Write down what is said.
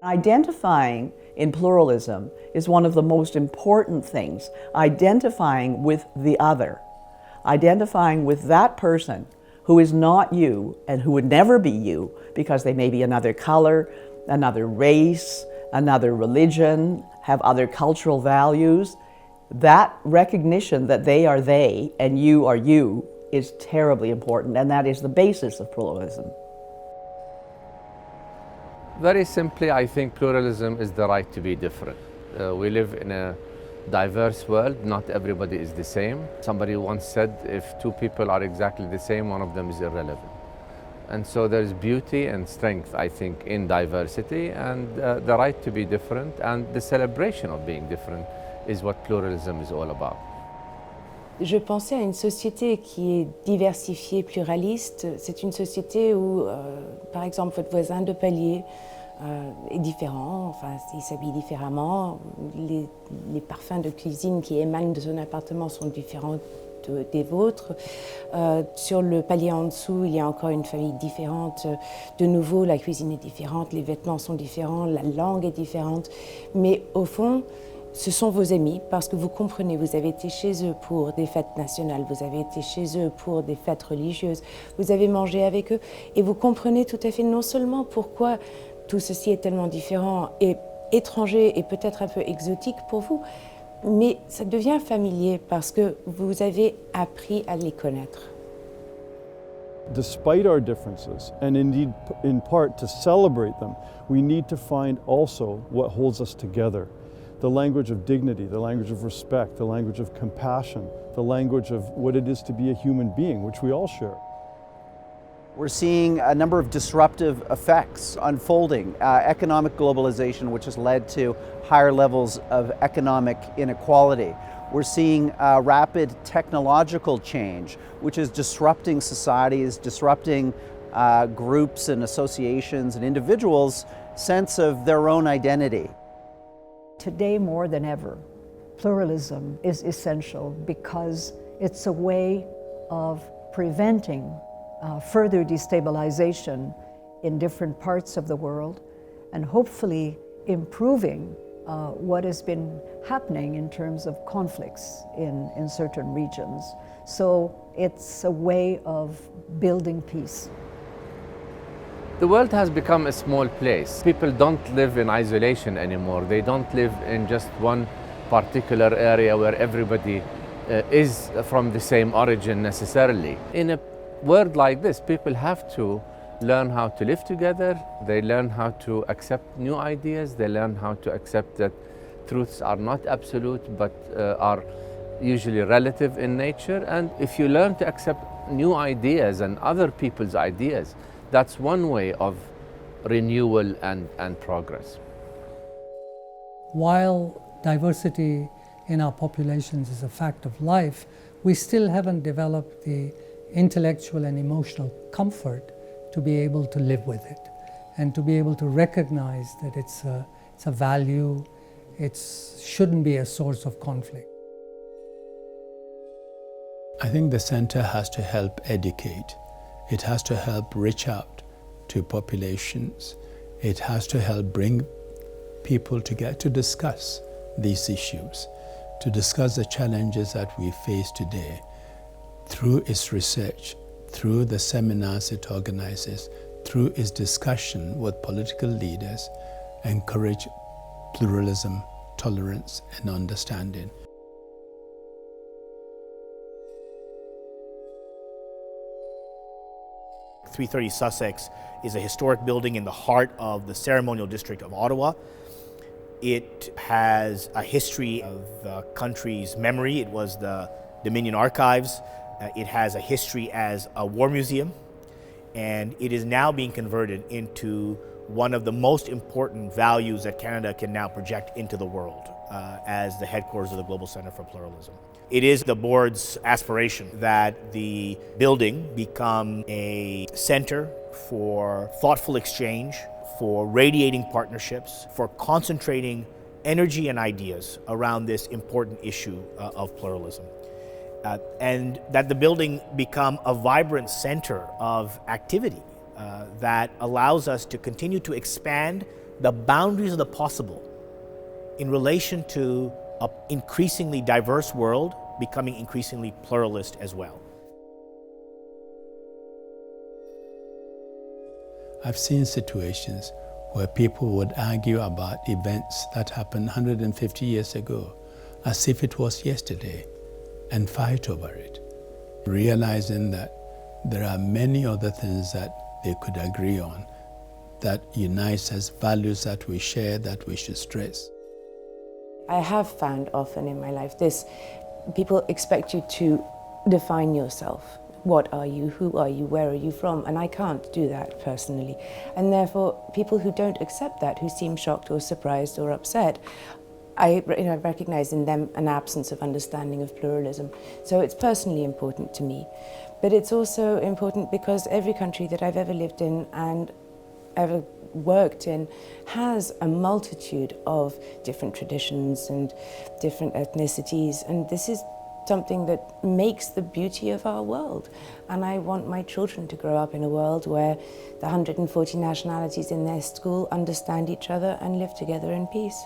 Identifying in pluralism is one of the most important things. Identifying with the other. Identifying with that person who is not you and who would never be you because they may be another color, another race, another religion, have other cultural values. That recognition that they are they and you are you is terribly important, and that is the basis of pluralism. Very simply, I think pluralism is the right to be different. We live in a diverse world. Not everybody is the same. Somebody once said, if two people are exactly the same, one of them is irrelevant. And so there's beauty and strength, I think, in diversity, and the right to be different and the celebration of being different is what pluralism is all about. Je pensais à une société qui est diversifiée, pluraliste. C'est une société où, par exemple, votre voisin de palier est différent, enfin, il s'habille différemment. Les parfums de cuisine qui émanent de son appartement sont différents des vôtres. Sur le palier en dessous, il y a encore une famille différente. De nouveau, la cuisine est différente, les vêtements sont différents, la langue est différente. Mais au fond, ce sont vos amis parce que vous comprenez, vous avez été chez eux pour des fêtes nationales, vous avez été chez eux pour des fêtes religieuses, vous avez mangé avec eux et vous comprenez tout à fait non seulement pourquoi tout ceci est tellement différent et étranger et peut-être un peu exotique pour vous, mais ça devient familier parce que vous avez appris à les connaître. Despite our differences, and indeed in part to celebrate them, we need to find also what holds us together. The language of dignity, the language of respect, the language of compassion, the language of what it is to be a human being, which we all share. We're seeing a number of disruptive effects unfolding. Economic globalization, which has led to higher levels of economic inequality. We're seeing rapid technological change, which is disrupting societies, disrupting groups and associations and individuals' sense of their own identity. Today more than ever, pluralism is essential because it's a way of preventing further destabilization in different parts of the world and hopefully improving what has been happening in terms of conflicts in certain regions. So it's a way of building peace. The world has become a small place. People don't live in isolation anymore. They don't live in just one particular area where everybody is from the same origin necessarily. In a world like this, people have to learn how to live together. They learn how to accept new ideas. They learn how to accept that truths are not absolute but are usually relative in nature. And if you learn to accept new ideas and other people's ideas, that's one way of renewal and progress. While diversity in our populations is a fact of life, we still haven't developed the intellectual and emotional comfort to be able to live with it and to be able to recognize that it's a value, it shouldn't be a source of conflict. I think the center has to help educate. It has to help reach out to populations. It has to help bring people together to discuss these issues, to discuss the challenges that we face today through its research, through the seminars it organizes, through its discussion with political leaders, encourage pluralism, tolerance, and understanding. .330 Sussex is a historic building in the heart of the ceremonial district of Ottawa. It has a history of the country's memory. It was the Dominion Archives. It has a history as a war museum, and it is now being converted into one of the most important values that Canada can now project into the world as the headquarters of the Global Centre for Pluralism. It is the board's aspiration that the building become a center for thoughtful exchange, for radiating partnerships, for concentrating energy and ideas around this important issue of pluralism. And that the building become a vibrant center of activity that allows us to continue to expand the boundaries of the possible in relation to an increasingly diverse world becoming increasingly pluralist as well. I've seen situations where people would argue about events that happened 150 years ago as if it was yesterday and fight over it, realizing that there are many other things that they could agree on that unites us, values that we share, that we should stress. I have found often in my life this, people expect you to define yourself. What are you? Who are you? Where are you from? And I can't do that personally. And therefore, people who don't accept that, who seem shocked or surprised or upset, I recognize in them an absence of understanding of pluralism. So it's personally important to me. But it's also important because every country that I've ever lived in and ever worked in has a multitude of different traditions and different ethnicities, and this is something that makes the beauty of our world. And I want my children to grow up in a world where the 140 nationalities in their school understand each other and live together in peace.